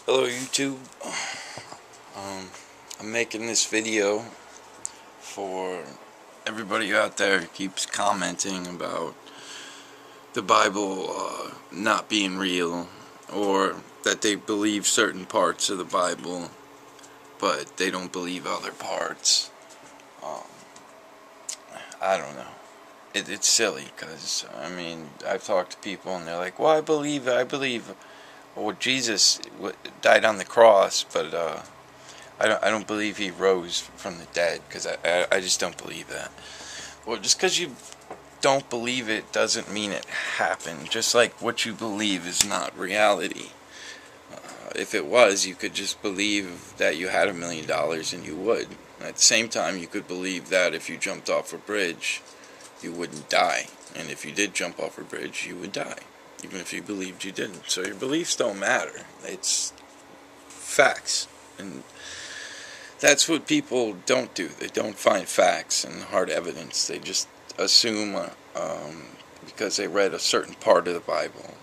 Hello YouTube. I'm making this video for everybody out there who keeps commenting about the Bible not being real, or that they believe certain parts of the Bible but they don't believe other parts. I don't know. It's silly because, I mean, I've talked to people and they're like, well, I believe well, Jesus died on the cross, but I don't believe he rose from the dead, because I just don't believe that. Well, just because you don't believe it doesn't mean it happened. Just like what you believe is not reality. If it was, you could just believe that you had $1 million and you would. At the same time, you could believe that if you jumped off a bridge, you wouldn't die. And if you did jump off a bridge, you would die, even if you believed you didn't. So your beliefs don't matter. It's facts. And that's what people don't do. They don't find facts and hard evidence. They just assume because they read a certain part of the Bible,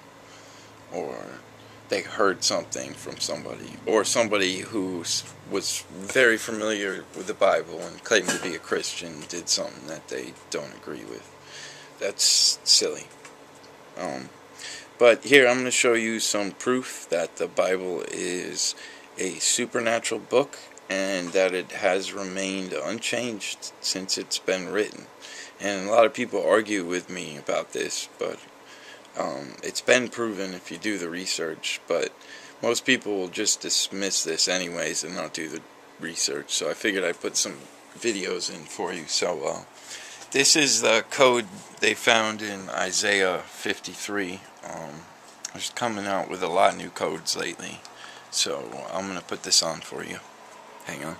or they heard something from somebody, or somebody who was very familiar with the Bible and claimed to be a Christian did something that they don't agree with. That's silly. But here I'm going to show you some proof that the Bible is a supernatural book and that it has remained unchanged since it's been written. And a lot of people argue with me about this, but it's been proven if you do the research. But most people will just dismiss this anyways and not do the research. So I figured I'd put some videos in for you. So this is the code they found in Isaiah 53. Just coming out with a lot of new codes lately. So I'm going to put this on for you. Hang on.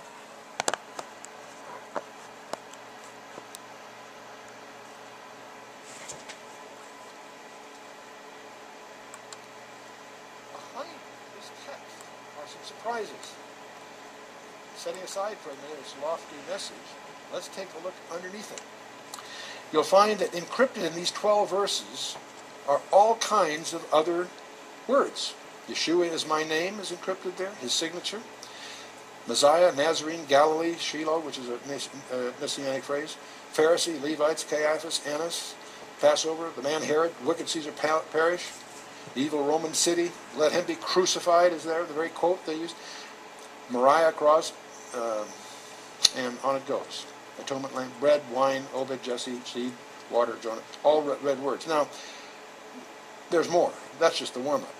Behind this text are some surprises. Setting aside for a minute its lofty message, let's take a look underneath it. You'll find that encrypted in these 12 verses are all kinds of other words. Yeshua is my name is encrypted there, his signature. Messiah, Nazarene, Galilee, Shiloh, which is a messianic phrase. Pharisee, Levites, Caiaphas, Annas, Passover, the man Herod, wicked Caesar perish, the evil Roman city, let him be crucified is there, the very quote they used. Moriah cross, and on it goes. Atonement lamb, bread, wine, Obed, Jesse, seed, water, Jonah, all red words. Now, there's more. That's just the warm-up.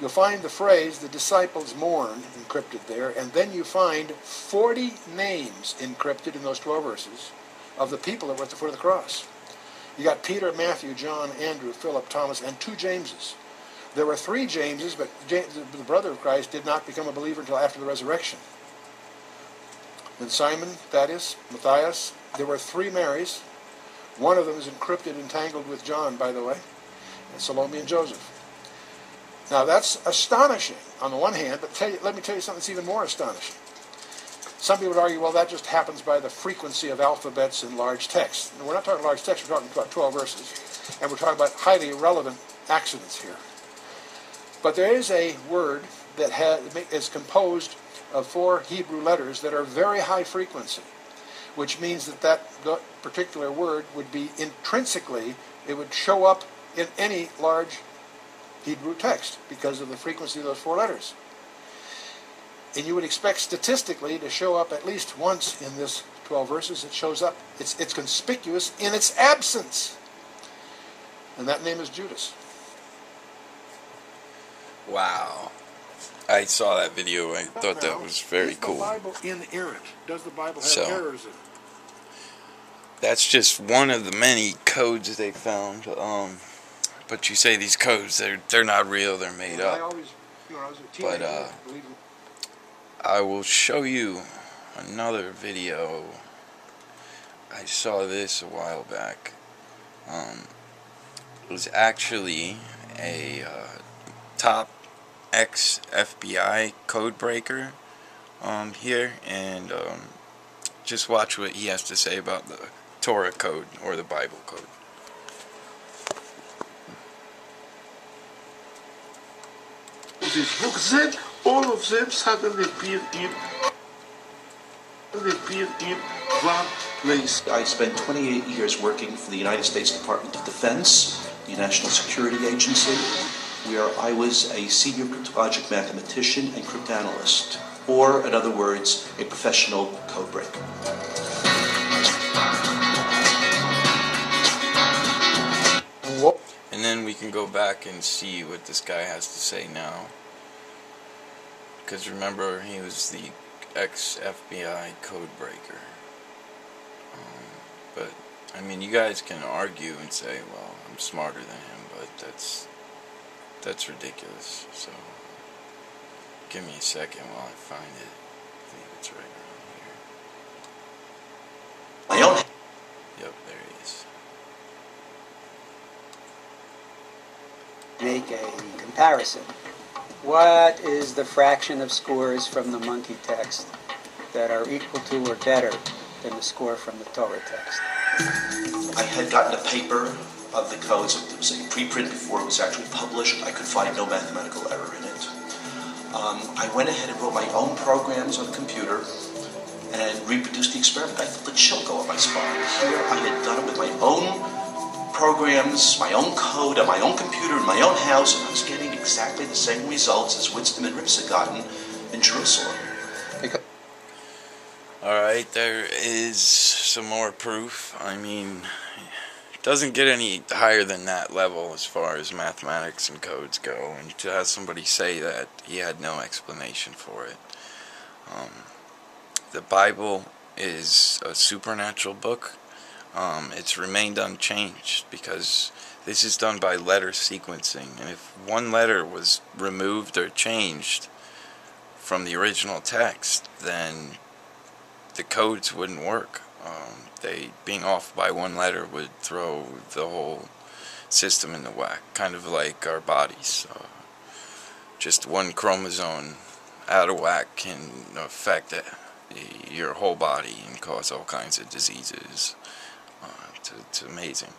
You'll find the phrase, the disciples mourned, encrypted there, and then you find 40 names encrypted in those 12 verses of the people that were at the foot of the cross. You got Peter, Matthew, John, Andrew, Philip, Thomas, and 2 Jameses. There were 3 Jameses, but James, the brother of Christ, did not become a believer until after the resurrection. Then Simon, Thaddeus, Matthias, there were 3 Marys. One of them is encrypted, entangled with John, by the way, and Salome and Joseph. Now that's astonishing on the one hand, but let me tell you something that's even more astonishing. Some people would argue, well, that just happens by the frequency of alphabets in large text. And we're not talking large text, we're talking about 12 verses. And we're talking about highly irrelevant accidents here. But there is a word that is composed of 4 Hebrew letters that are very high frequency, which means that particular word would be intrinsically, it would show up in any large Hebrew text because of the frequency of those 4 letters. And you would expect statistically to show up at least once in this 12 verses. It shows up. It's conspicuous in its absence. And that name is Judas. Wow. I saw that video. I thought that was very cool. Is the Bible inerrant? Does the Bible have errors in it? That's just one of the many codes they found. But you say these codes, they're not real, they're made up. I always, when I was a teenager, I believed in. I will show you another video. I saw this a while back. It was actually a top ex-FBI code breaker here, and just watch what he has to say about the Torah code, or the Bible code. this book. Then all of them suddenly appear in one place. I spent 28 years working for the United States Department of Defense, the National Security Agency, where I was a senior cryptologic mathematician and cryptanalyst, or, in other words, a professional code breaker. And then we can go back and see what this guy has to say now. Because remember, he was the ex-FBI code breaker. But, I mean, you guys can argue and say, well, I'm smarter than him, but that's ridiculous. So, give me a second while I find it. I think it's right around here. Yep, there he is. Make a comparison. What is the fraction of scores from the monkey text that are equal to or better than the score from the Torah text? I had gotten a paper of the codes. It was a preprint before it was actually published. I could find no mathematical error in it. I went ahead and wrote my own programs on the computer and reproduced the experiment. I felt a chill go up my spine. Here I had done it with my own programs, my own code, on my own computer, in my own house, and I was getting exactly the same results as Winston and Rips had gotten in Jerusalem. Alright, there is some more proof. I mean, it doesn't get any higher than that level as far as mathematics and codes go, and to have somebody say that he had no explanation for it. The Bible is a supernatural book. It's remained unchanged because this is done by letter sequencing, and if one letter was removed or changed from the original text, then the codes wouldn't work. Being off by one letter would throw the whole system into whack, kind of like our bodies. Just one chromosome out of whack can affect your whole body and cause all kinds of diseases. It's amazing.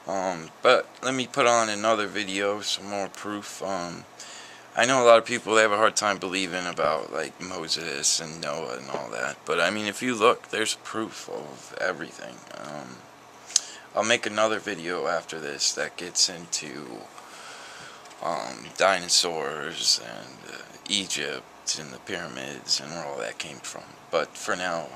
But let me put on another video, some more proof. I know a lot of people, they have a hard time believing about like Moses and Noah and all that, but I mean, if you look, there's proof of everything. I'll make another video after this that gets into dinosaurs and Egypt and the pyramids and where all that came from. But for now,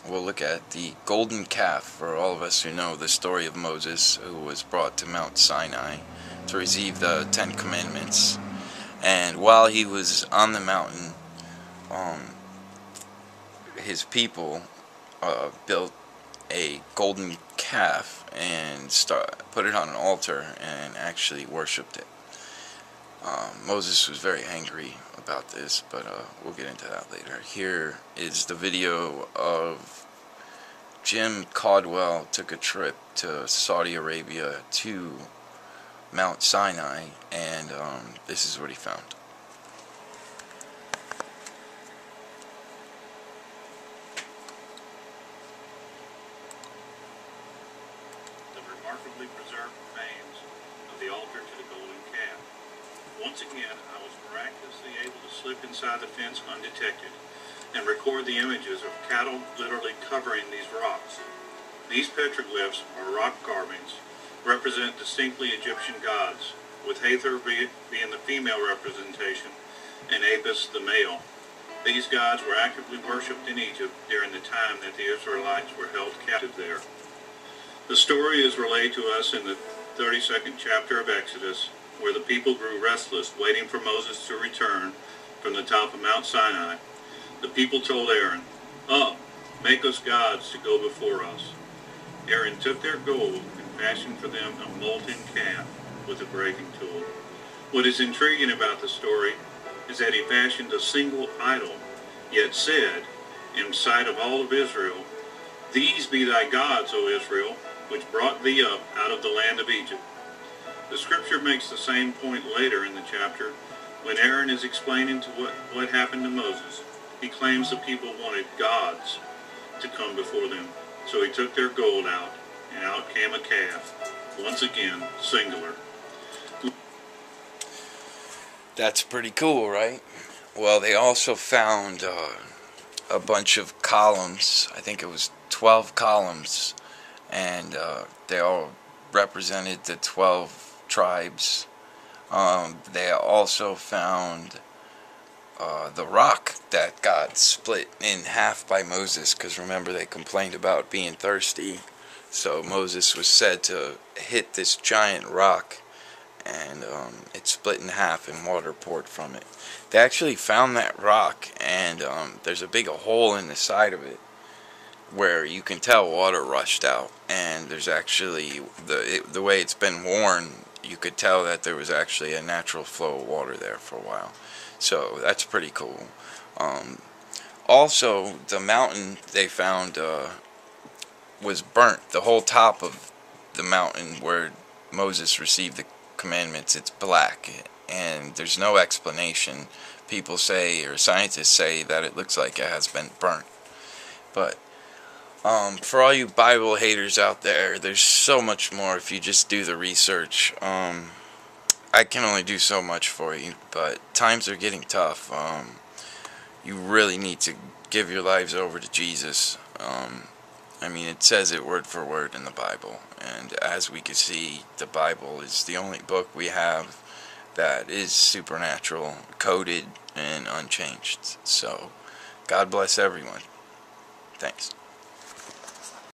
we'll look at the golden calf, for all of us who know the story of Moses, who was brought to Mount Sinai to receive the 10 Commandments. And while he was on the mountain, his people built a golden calf and put it on an altar and actually worshipped it. Moses was very angry about this, but we'll get into that later. Here is the video of Jim Caldwell took a trip to Saudi Arabia to Mount Sinai, and this is what he found. The remarkably preserved remains of the altar to the golden calf. Once again, I was miraculously able to slip inside the fence undetected and record the images of cattle literally covering these rocks. These petroglyphs, or rock carvings, represent distinctly Egyptian gods, with Hathor being the female representation and Apis the male. These gods were actively worshipped in Egypt during the time that the Israelites were held captive there. The story is relayed to us in the 32nd chapter of Exodus, where the people grew restless, waiting for Moses to return from the top of Mount Sinai. The people told Aaron, "Up, make us gods to go before us." Aaron took their gold and fashioned for them a molten calf with a breaking tool. What is intriguing about the story is that he fashioned a single idol, yet said, in sight of all of Israel, "These be thy gods, O Israel, which brought thee up out of the land of Egypt." The scripture makes the same point later in the chapter when Aaron is explaining to what happened to Moses. He claims the people wanted gods to come before them. So he took their gold out, and out came a calf, once again, singular. That's pretty cool, right? Well, they also found a bunch of columns. I think it was 12 columns, and they all represented the 12 tribes. They also found the rock that got split in half by Moses, because remember they complained about being thirsty. So Moses was said to hit this giant rock, and it split in half and water poured from it. They actually found that rock, and there's a big hole in the side of it where you can tell water rushed out, and there's actually the way it's been worn, you could tell that there was actually a natural flow of water there for a while. So that's pretty cool. Also, the mountain they found was burnt. The whole top of the mountain where Moses received the commandments, it's black, and there's no explanation. People say, or scientists say, that it looks like it has been burnt. But for all you Bible haters out there, there's so much more if you just do the research. I can only do so much for you, but times are getting tough. You really need to give your lives over to Jesus. I mean, it says it word for word in the Bible, and as we can see, the Bible is the only book we have that is supernatural, coded, and unchanged. So, God bless everyone. Thanks.